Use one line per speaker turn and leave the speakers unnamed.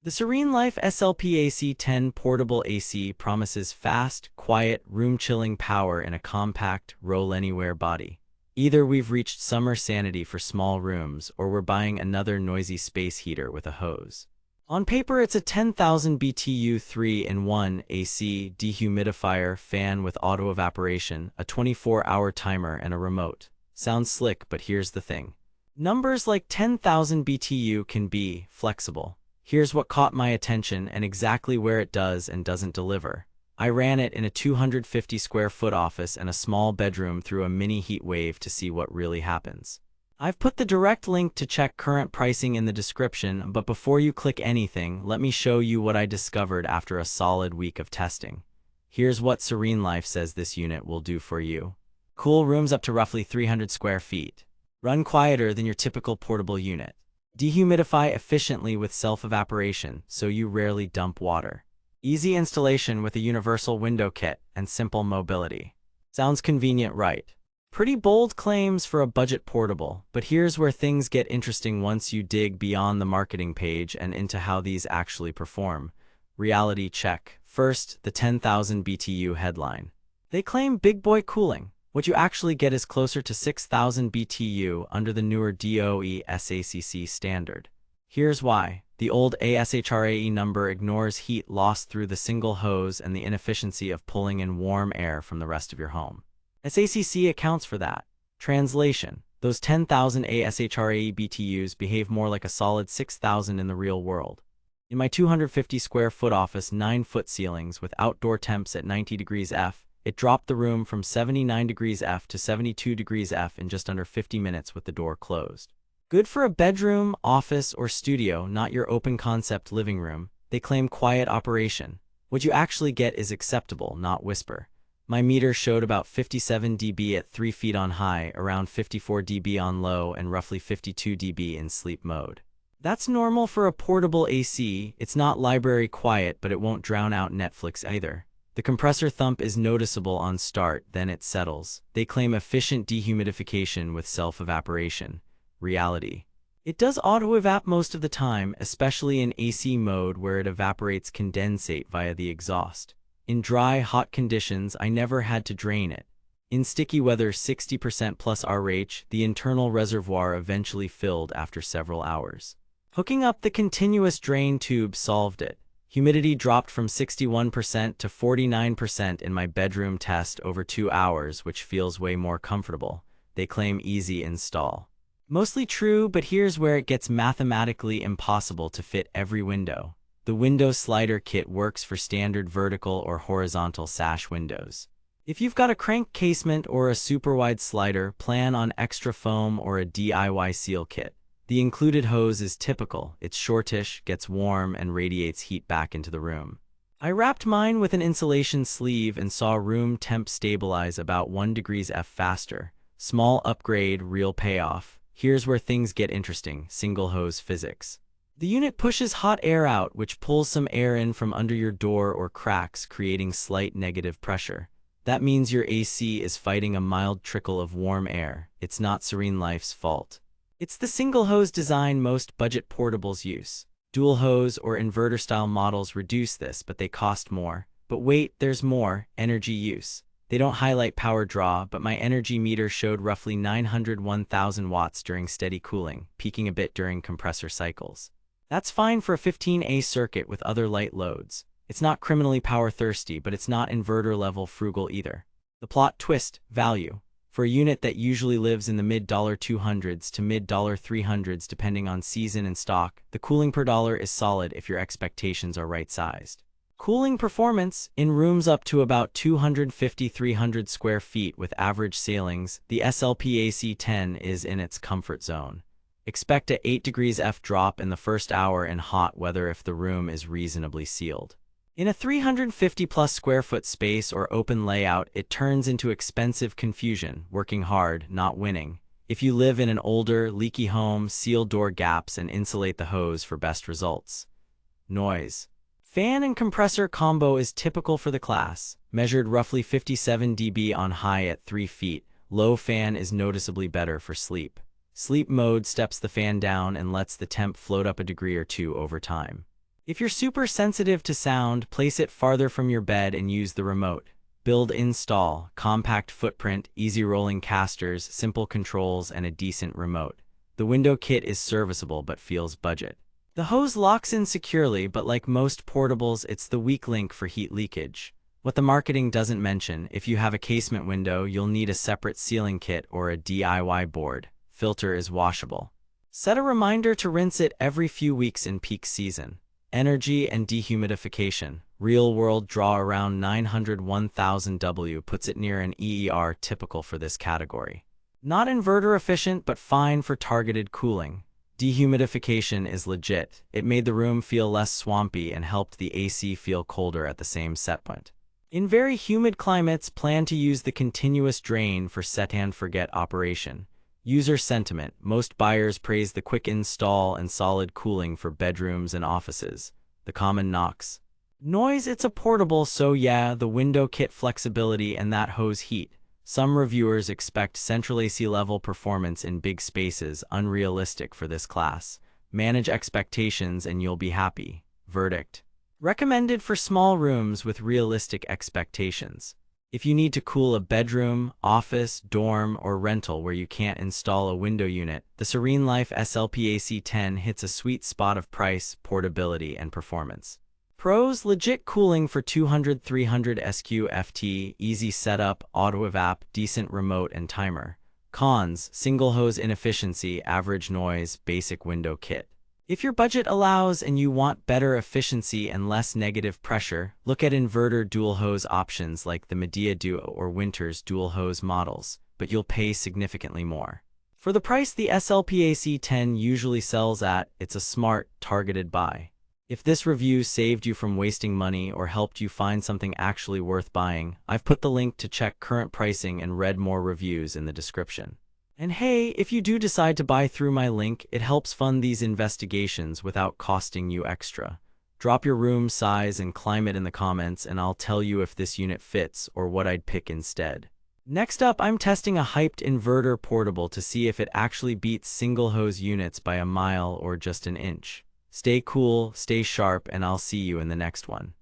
The SereneLife SLPAC10 portable AC promises fast, quiet, room-chilling power in a compact, roll-anywhere body. Either we've reached summer sanity for small rooms, or we're buying another noisy space heater with a hose. On paper, it's a 10,000 BTU 3-in-1 AC dehumidifier fan with auto-evaporation, a 24-hour timer, and a remote. Sounds slick, but here's the thing. Numbers like 10,000 BTU can be flexible. Here's what caught my attention and exactly where it does and doesn't deliver. I ran it in a 250 square foot office and a small bedroom through a mini heat wave to see what really happens. I've put the direct link to check current pricing in the description, but before you click anything, let me show you what I discovered after a solid week of testing. Here's what SereneLife says this unit will do for you. Cool rooms up to roughly 300 square feet. Run quieter than your typical portable unit. Dehumidify efficiently with self-evaporation, so you rarely dump water. Easy installation with a universal window kit and simple mobility. Sounds convenient, right? Pretty bold claims for a budget portable, but here's where things get interesting once you dig beyond the marketing page and into how these actually perform. Reality check. First, the 10,000 BTU headline. They claim big boy cooling. What you actually get is closer to 6,000 BTU under the newer DOE SACC standard. Here's why. The old ASHRAE number ignores heat lost through the single hose and the inefficiency of pulling in warm air from the rest of your home. SACC accounts for that. Translation: those 10,000 ASHRAE BTUs behave more like a solid 6,000 in the real world. In my 250 square foot office, 9-foot ceilings with outdoor temps at 90 degrees F, it dropped the room from 79 degrees F to 72 degrees F in just under 50 minutes with the door closed. Good for a bedroom, office, or studio, not your open-concept living room. They claim quiet operation. What you actually get is acceptable, not whisper. My meter showed about 57 dB at 3 feet on high, around 54 dB on low, and roughly 52 dB in sleep mode. That's normal for a portable AC. It's not library quiet, but it won't drown out Netflix either. The compressor thump is noticeable on start, then it settles. They claim efficient dehumidification with self-evaporation. Reality: it does auto-evap most of the time, especially in AC mode where it evaporates condensate via the exhaust. In dry, hot conditions, I never had to drain it. In sticky weather, 60% plus RH, the internal reservoir eventually filled after several hours. Hooking up the continuous drain tube solved it. Humidity dropped from 61% to 49% in my bedroom test over 2 hours, which feels way more comfortable. They claim easy install. Mostly true, but here's where it gets mathematically impossible to fit every window. The window slider kit works for standard vertical or horizontal sash windows. If you've got a crank casement or a super wide slider, plan on extra foam or a DIY seal kit. The included hose is typical. It's shortish, gets warm, and radiates heat back into the room. I wrapped mine with an insulation sleeve and saw room temp stabilize about 1 degrees F faster. Small upgrade, real payoff. Here's where things get interesting: single hose physics. The unit pushes hot air out, which pulls some air in from under your door or cracks, creating slight negative pressure. That means your AC is fighting a mild trickle of warm air. It's not SereneLife's fault. It's the single hose design most budget portables use. Dual hose or inverter style models reduce this, but they cost more. But wait, there's more: energy use. They don't highlight power draw, but my energy meter showed roughly 901,000 watts during steady cooling, peaking a bit during compressor cycles. That's fine for a 15A circuit with other light loads. It's not criminally power thirsty, but it's not inverter level frugal either. The plot twist: value. For a unit that usually lives in the mid-$200s to mid-$300s depending on season and stock, the cooling per dollar is solid if your expectations are right-sized. Cooling performance: in rooms up to about 250-300 square feet with average ceilings, the SLPAC10 is in its comfort zone. Expect a 8 degrees F drop in the first hour in hot weather if the room is reasonably sealed. In a 350-plus square foot space or open layout, it turns into expensive confusion, working hard, not winning. If you live in an older, leaky home, seal door gaps and insulate the hose for best results. Noise. Fan and compressor combo is typical for the class. Measured roughly 57 dB on high at 3 feet, low fan is noticeably better for sleep. Sleep mode steps the fan down and lets the temp float up a degree or two over time. If you're super sensitive to sound, place it farther from your bed and use the remote. Build install, compact footprint, easy rolling casters, simple controls, and a decent remote. The window kit is serviceable but feels budget. The hose locks in securely, but like most portables, it's the weak link for heat leakage. What the marketing doesn't mention, if you have a casement window, you'll need a separate sealing kit or a DIY board. Filter is washable. Set a reminder to rinse it every few weeks in peak season. Energy and dehumidification. Real-world draw around 901,000 W puts it near an EER typical for this category. Not inverter efficient, but fine for targeted cooling. Dehumidification is legit. It made the room feel less swampy and helped the AC feel colder at the same set point. In very humid climates, plan to use the continuous drain for set-and-forget operation. User sentiment. Most buyers praise the quick install and solid cooling for bedrooms and offices. The common knocks. Noise. It's a portable, so yeah, the window kit flexibility and that hose heat. Some reviewers expect central AC level performance in big spaces, unrealistic for this class. Manage expectations and you'll be happy. Verdict. Recommended for small rooms with realistic expectations. If you need to cool a bedroom, office, dorm, or rental where you can't install a window unit, the SereneLife SLPAC10 hits a sweet spot of price, portability, and performance. Pros: legit cooling for 200-300 SQ/FT, easy setup, auto-evap, decent remote and timer. Cons: single hose inefficiency, average noise, basic window kit. If your budget allows and you want better efficiency and less negative pressure, look at inverter dual hose options like the Medea Duo or Winter's dual hose models, but you'll pay significantly more. For the price the SLPAC10 usually sells at, it's a smart, targeted buy. If this review saved you from wasting money or helped you find something actually worth buying, I've put the link to check current pricing and read more reviews in the description. And hey, if you do decide to buy through my link, it helps fund these investigations without costing you extra. Drop your room size and climate in the comments and I'll tell you if this unit fits or what I'd pick instead. Next up, I'm testing a hyped inverter portable to see if it actually beats single hose units by a mile or just an inch. Stay cool, stay sharp, and I'll see you in the next one.